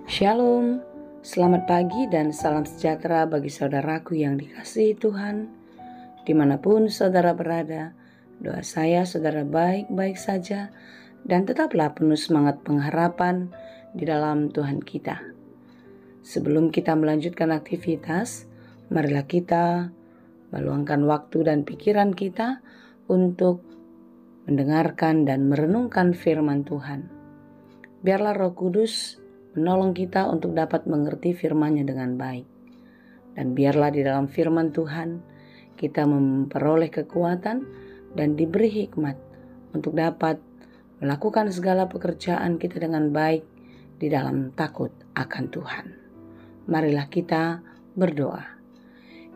Shalom, selamat pagi dan salam sejahtera bagi saudaraku yang dikasihi Tuhan. Dimanapun saudara berada, doa saya saudara baik-baik saja dan tetaplah penuh semangat pengharapan di dalam Tuhan kita. Sebelum kita melanjutkan aktivitas, marilah kita meluangkan waktu dan pikiran kita untuk mendengarkan dan merenungkan firman Tuhan. Biarlah Roh Kudus menolong kita untuk dapat mengerti firman-Nya dengan baik. Dan biarlah di dalam firman Tuhan kita memperoleh kekuatan dan diberi hikmat untuk dapat melakukan segala pekerjaan kita dengan baik di dalam takut akan Tuhan. Marilah kita berdoa.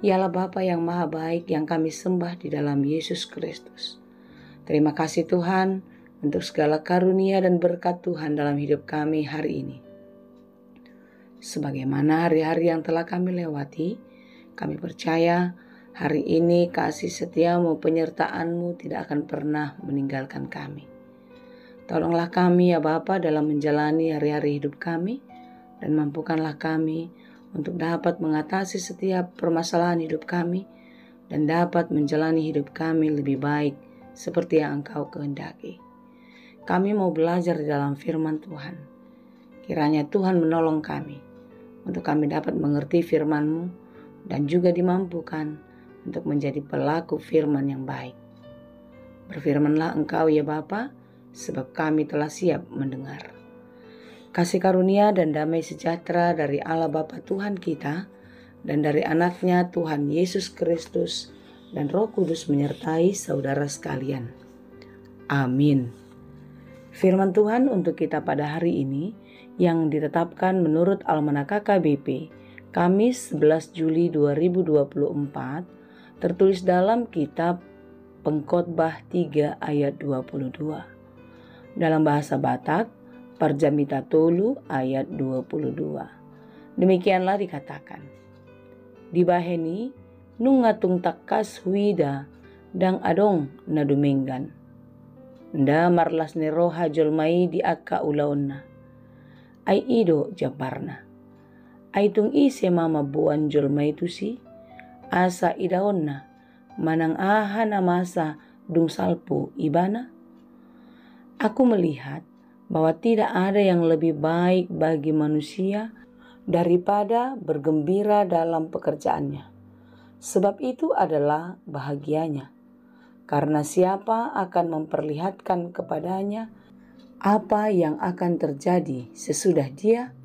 Ya Allah Bapa yang maha baik yang kami sembah di dalam Yesus Kristus. Terima kasih Tuhan untuk segala karunia dan berkat Tuhan dalam hidup kami hari ini. Sebagaimana hari-hari yang telah kami lewati, kami percaya hari ini kasih setiamu, penyertaan-Mu tidak akan pernah meninggalkan kami. Tolonglah kami ya Bapa dalam menjalani hari-hari hidup kami, dan mampukanlah kami untuk dapat mengatasi setiap permasalahan hidup kami, dan dapat menjalani hidup kami lebih baik seperti yang Engkau kehendaki. Kami mau belajar di dalam firman Tuhan. Kiranya Tuhan menolong kami untuk kami dapat mengerti firman-Mu dan juga dimampukan untuk menjadi pelaku firman yang baik. Berfirmanlah Engkau ya Bapa, sebab kami telah siap mendengar. Kasih karunia dan damai sejahtera dari Allah Bapa Tuhan kita dan dari anak-Nya Tuhan Yesus Kristus dan Roh Kudus menyertai saudara sekalian. Amin. Firman Tuhan untuk kita pada hari ini yang ditetapkan menurut Almanak KKBP Kamis 11 Juli 2024 tertulis dalam kitab Pengkhotbah 3 ayat 22. Dalam bahasa Batak, Parjamita Tolu ayat 22. Demikianlah dikatakan. Dibaheni nungatung takas huida dang adong nadumenggan. Nda marlas ne roha jolmai di akka ulaonna. Ai ido jabarna. Ai tung ise mama buan jolmai tu si. Asa idaonna. Manang ahana masa dung salpu ibana. Aku melihat bahwa tidak ada yang lebih baik bagi manusia daripada bergembira dalam pekerjaannya. Sebab itu adalah bahagianya. Karena siapa akan memperlihatkan kepadanya apa yang akan terjadi sesudah dia?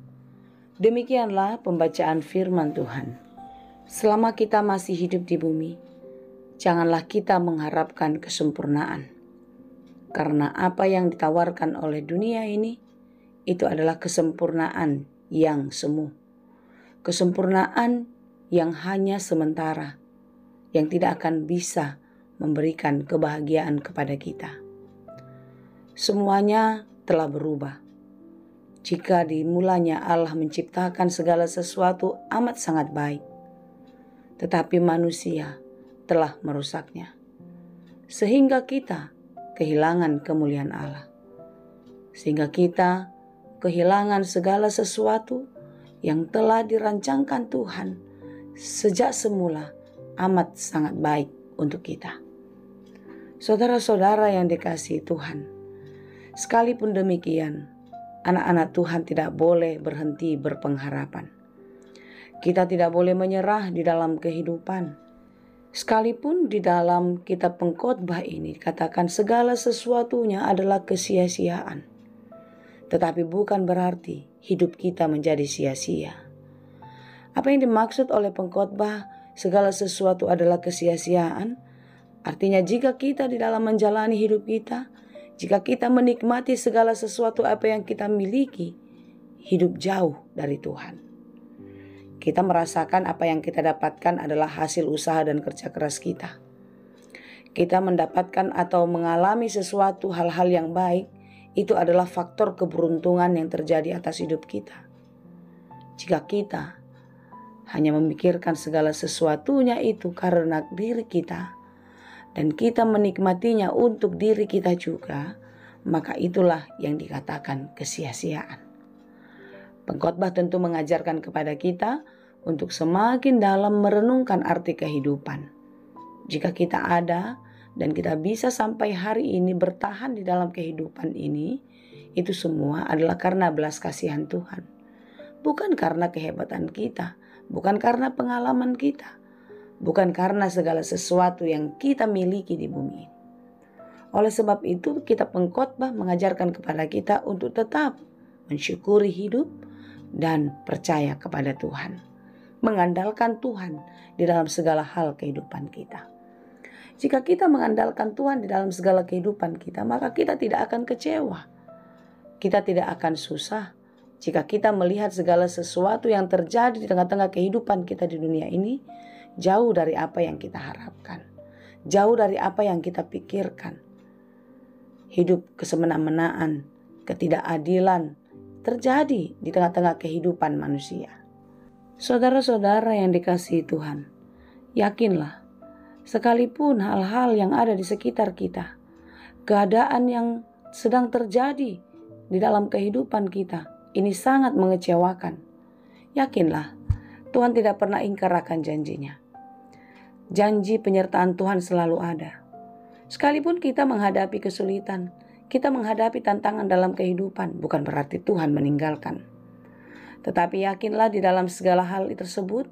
Demikianlah pembacaan firman Tuhan. Selama kita masih hidup di bumi, janganlah kita mengharapkan kesempurnaan. Karena apa yang ditawarkan oleh dunia ini, itu adalah kesempurnaan yang semu. Kesempurnaan yang hanya sementara, yang tidak akan bisa memberikan kebahagiaan kepada kita. Semuanya telah berubah. Jika dimulanya Allah menciptakan segala sesuatu amat sangat baik, tetapi manusia telah merusaknya. Sehingga kita kehilangan kemuliaan Allah. Sehingga kita kehilangan segala sesuatu yang telah dirancangkan Tuhan sejak semula amat sangat baik untuk kita. Saudara-saudara yang dikasihi Tuhan, sekalipun demikian, anak-anak Tuhan tidak boleh berhenti berpengharapan. Kita tidak boleh menyerah di dalam kehidupan. Sekalipun di dalam kitab Pengkhotbah ini dikatakan segala sesuatunya adalah kesia-siaan. Tetapi bukan berarti hidup kita menjadi sia-sia. Apa yang dimaksud oleh pengkhotbah segala sesuatu adalah kesia-siaan? Artinya jika kita di dalam menjalani hidup kita, jika kita menikmati segala sesuatu apa yang kita miliki, hidup jauh dari Tuhan. Kita merasakan apa yang kita dapatkan adalah hasil usaha dan kerja keras kita. Kita mendapatkan atau mengalami sesuatu hal-hal yang baik, itu adalah faktor keberuntungan yang terjadi atas hidup kita. Jika kita hanya memikirkan segala sesuatunya itu karena diri kita, dan kita menikmatinya untuk diri kita juga, maka itulah yang dikatakan kesia-siaan. Pengkhotbah tentu mengajarkan kepada kita untuk semakin dalam merenungkan arti kehidupan. Jika kita ada dan kita bisa sampai hari ini bertahan di dalam kehidupan ini, itu semua adalah karena belas kasihan Tuhan. Bukan karena kehebatan kita, bukan karena pengalaman kita, bukan karena segala sesuatu yang kita miliki di bumi ini. Oleh sebab itu, kitab Pengkhotbah mengajarkan kepada kita untuk tetap mensyukuri hidup dan percaya kepada Tuhan. Mengandalkan Tuhan di dalam segala hal kehidupan kita. Jika kita mengandalkan Tuhan di dalam segala kehidupan kita, maka kita tidak akan kecewa. Kita tidak akan susah. Jika kita melihat segala sesuatu yang terjadi di tengah-tengah kehidupan kita di dunia ini, jauh dari apa yang kita harapkan. Jauh dari apa yang kita pikirkan. Hidup kesemena-menaan, ketidakadilan terjadi di tengah-tengah kehidupan manusia. Saudara-saudara yang dikasihi Tuhan, yakinlah, sekalipun hal-hal yang ada di sekitar kita, keadaan yang sedang terjadi di dalam kehidupan kita, ini sangat mengecewakan. Yakinlah, Tuhan tidak pernah ingkar akan janjinya. Janji penyertaan Tuhan selalu ada. Sekalipun kita menghadapi kesulitan, kita menghadapi tantangan dalam kehidupan, bukan berarti Tuhan meninggalkan. Tetapi yakinlah di dalam segala hal tersebut,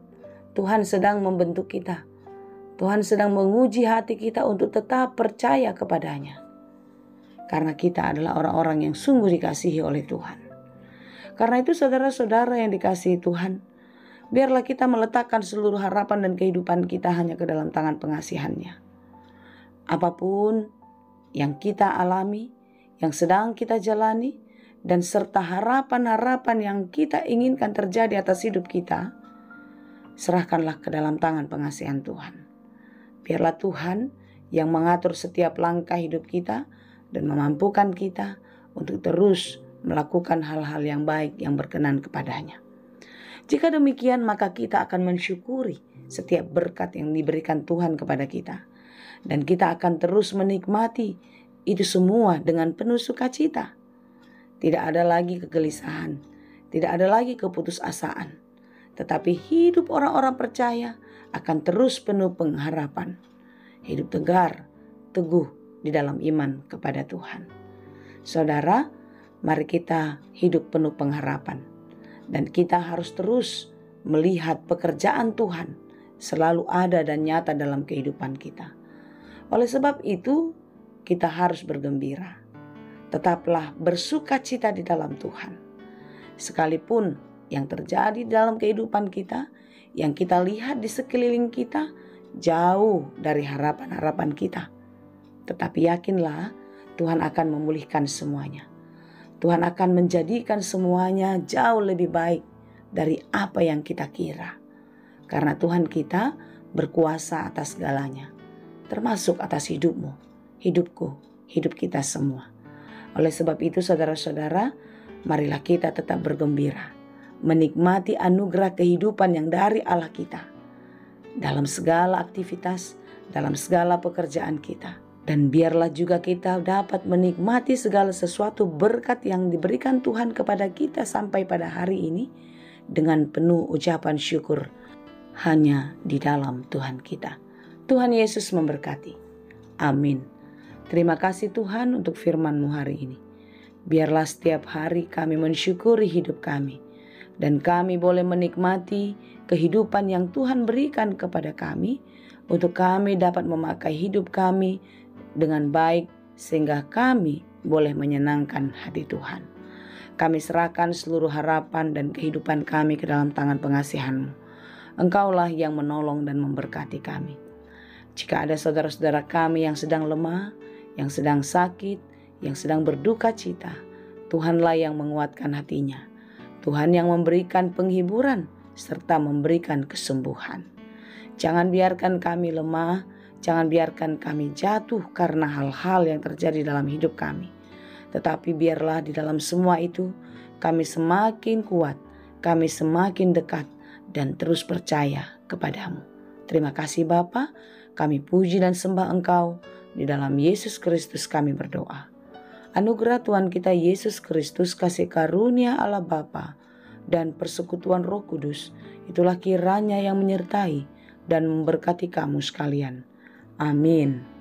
Tuhan sedang membentuk kita. Tuhan sedang menguji hati kita untuk tetap percaya kepadanya. Karena kita adalah orang-orang yang sungguh dikasihi oleh Tuhan. Karena itu saudara-saudara yang dikasihi Tuhan, biarlah kita meletakkan seluruh harapan dan kehidupan kita hanya ke dalam tangan pengasihan-Nya. Apapun yang kita alami, yang sedang kita jalani, dan serta harapan-harapan yang kita inginkan terjadi atas hidup kita, serahkanlah ke dalam tangan pengasihan Tuhan. Biarlah Tuhan yang mengatur setiap langkah hidup kita dan memampukan kita untuk terus melakukan hal-hal yang baik yang berkenan kepadanya. Jika demikian, maka kita akan mensyukuri setiap berkat yang diberikan Tuhan kepada kita. Dan kita akan terus menikmati itu semua dengan penuh sukacita. Tidak ada lagi kegelisahan, tidak ada lagi keputusasaan. Tetapi hidup orang-orang percaya akan terus penuh pengharapan. Hidup tegar, teguh di dalam iman kepada Tuhan. Saudara, mari kita hidup penuh pengharapan. Dan kita harus terus melihat pekerjaan Tuhan selalu ada dan nyata dalam kehidupan kita. Oleh sebab itu, kita harus bergembira. Tetaplah bersukacita di dalam Tuhan. Sekalipun yang terjadi dalam kehidupan kita, yang kita lihat di sekeliling kita, jauh dari harapan-harapan kita. Tetapi yakinlah, Tuhan akan memulihkan semuanya. Tuhan akan menjadikan semuanya jauh lebih baik dari apa yang kita kira. Karena Tuhan kita berkuasa atas segalanya, termasuk atas hidupmu, hidupku, hidup kita semua. Oleh sebab itu saudara-saudara, marilah kita tetap bergembira, menikmati anugerah kehidupan yang dari Allah kita, dalam segala aktivitas, dalam segala pekerjaan kita. Dan biarlah juga kita dapat menikmati segala sesuatu berkat yang diberikan Tuhan kepada kita sampai pada hari ini dengan penuh ucapan syukur hanya di dalam Tuhan kita. Tuhan Yesus memberkati. Amin. Terima kasih Tuhan untuk firman-Mu hari ini. Biarlah setiap hari kami mensyukuri hidup kami. Dan kami boleh menikmati kehidupan yang Tuhan berikan kepada kami. Untuk kami dapat memakai hidup kami dengan baik. Sehingga kami boleh menyenangkan hati Tuhan. Kami serahkan seluruh harapan dan kehidupan kami ke dalam tangan pengasihan-Mu. Engkaulah yang menolong dan memberkati kami. Jika ada saudara-saudara kami yang sedang lemah, yang sedang sakit, yang sedang berduka cita, Tuhanlah yang menguatkan hatinya. Tuhan yang memberikan penghiburan serta memberikan kesembuhan. Jangan biarkan kami lemah, jangan biarkan kami jatuh karena hal-hal yang terjadi dalam hidup kami. Tetapi biarlah di dalam semua itu kami semakin kuat, kami semakin dekat dan terus percaya kepadamu. Terima kasih Bapa, kami puji dan sembah Engkau. Di dalam Yesus Kristus kami berdoa. Anugerah Tuhan kita Yesus Kristus, kasih karunia Allah Bapa, dan persekutuan Roh Kudus, itulah kiranya yang menyertai dan memberkati kamu sekalian. Amin.